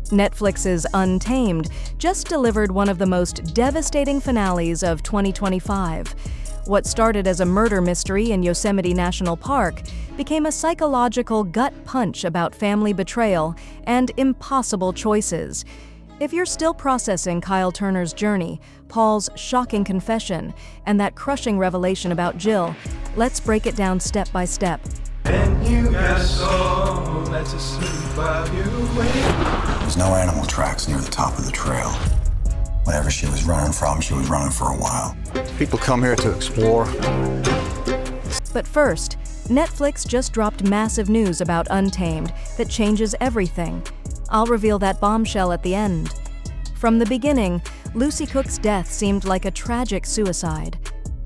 Netflix's Untamed just delivered one of the most devastating finales of 2025. What started as a murder mystery in Yosemite National Park became a psychological gut punch about family betrayal and impossible choices. If you're still processing Kyle Turner's journey, Paul's shocking confession, and that crushing revelation about Jill, let's break it down step by step. And you got so let's sleep while you wait. There's no animal tracks near the top of the trail. Whatever she was running from, she was running for a while. People come here to explore. But first, Netflix just dropped massive news about Untamed that changes everything. I'll reveal that bombshell at the end. From the beginning, Lucy Cook's death seemed like a tragic suicide.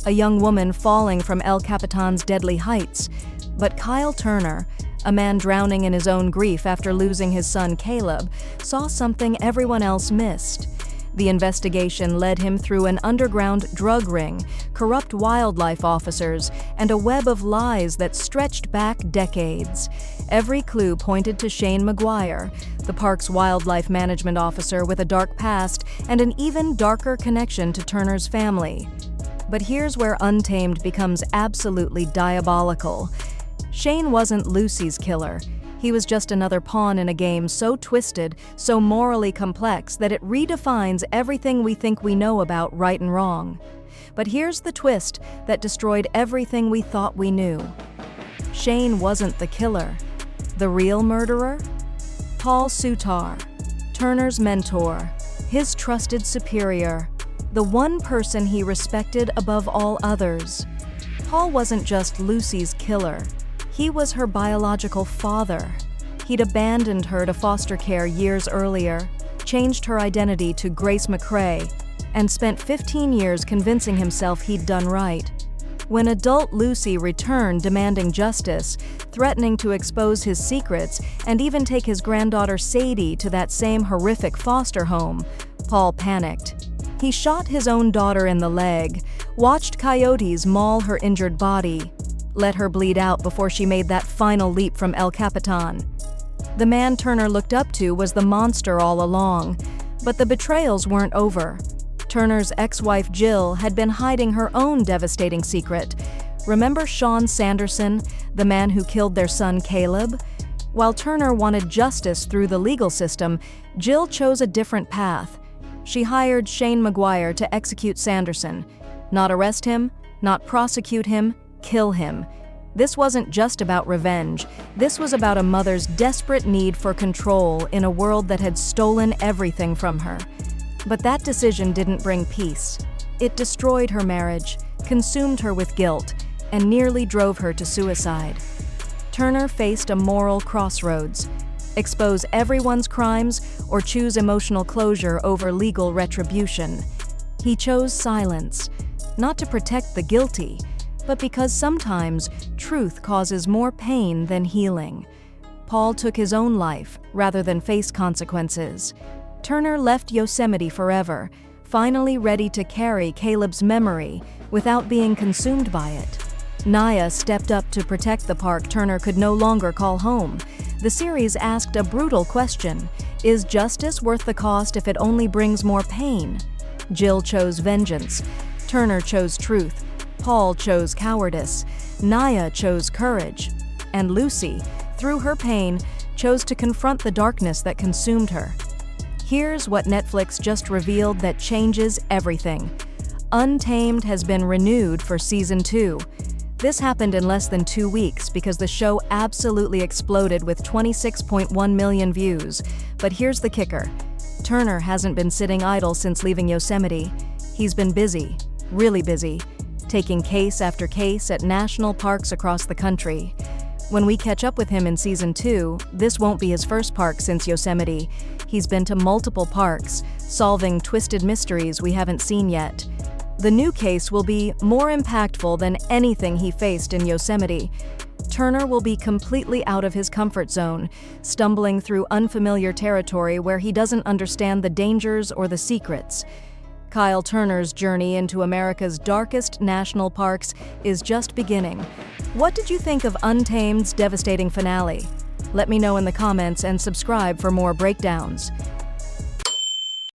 A young woman falling from El Capitan's deadly heights. But Kyle Turner, a man drowning in his own grief after losing his son Caleb, saw something everyone else missed. The investigation led him through an underground drug ring, corrupt wildlife officers, and a web of lies that stretched back decades. Every clue pointed to Shane McGuire, the park's wildlife management officer with a dark past and an even darker connection to Turner's family. But here's where Untamed becomes absolutely diabolical. Shane wasn't Lucy's killer. He was just another pawn in a game so twisted, so morally complex that it redefines everything we think we know about right and wrong. But here's the twist that destroyed everything we thought we knew. Shane wasn't the killer. The real murderer? Paul Soutar, Turner's mentor, his trusted superior, the one person he respected above all others. Paul wasn't just Lucy's killer. He was her biological father. He'd abandoned her to foster care years earlier, changed her identity to Grace McCrae, and spent 15 years convincing himself he'd done right. When adult Lucy returned demanding justice, threatening to expose his secrets, and even take his granddaughter Sadie to that same horrific foster home, Paul panicked. He shot his own daughter in the leg, watched coyotes maul her injured body, let her bleed out before she made that final leap from El Capitan. The man Turner looked up to was the monster all along, but the betrayals weren't over. Turner's ex-wife Jill had been hiding her own devastating secret. Remember Sean Sanderson, the man who killed their son Caleb? While Turner wanted justice through the legal system, Jill chose a different path. She hired Shane McGuire to execute Sanderson. Not arrest him, not prosecute him, kill him. This wasn't just about revenge. This was about a mother's desperate need for control in a world that had stolen everything from her. But that decision didn't bring peace. It destroyed her marriage, consumed her with guilt, and nearly drove her to suicide. Turner faced a moral crossroads: expose everyone's crimes or choose emotional closure over legal retribution. He chose silence, not to protect the guilty, but because sometimes truth causes more pain than healing. Paul took his own life rather than face consequences. Turner left Yosemite forever, finally ready to carry Caleb's memory without being consumed by it. Naya stepped up to protect the park Turner could no longer call home. The series asked a brutal question: is justice worth the cost if it only brings more pain? Jill chose vengeance. Turner chose truth. Paul chose cowardice. Naya chose courage. And Lucy, through her pain, chose to confront the darkness that consumed her. Here's what Netflix just revealed that changes everything. Untamed has been renewed for Season 2. This happened in less than 2 weeks because the show absolutely exploded with 26.1 million views. But here's the kicker. Turner hasn't been sitting idle since leaving Yosemite. He's been busy, really busy, taking case after case at national parks across the country. When we catch up with him in Season 2, this won't be his first park since Yosemite. He's been to multiple parks, solving twisted mysteries we haven't seen yet. The new case will be more impactful than anything he faced in Yosemite. Turner will be completely out of his comfort zone, stumbling through unfamiliar territory where he doesn't understand the dangers or the secrets. Kyle Turner's journey into America's darkest national parks is just beginning. What did you think of Untamed's devastating finale? Let me know in the comments and subscribe for more breakdowns.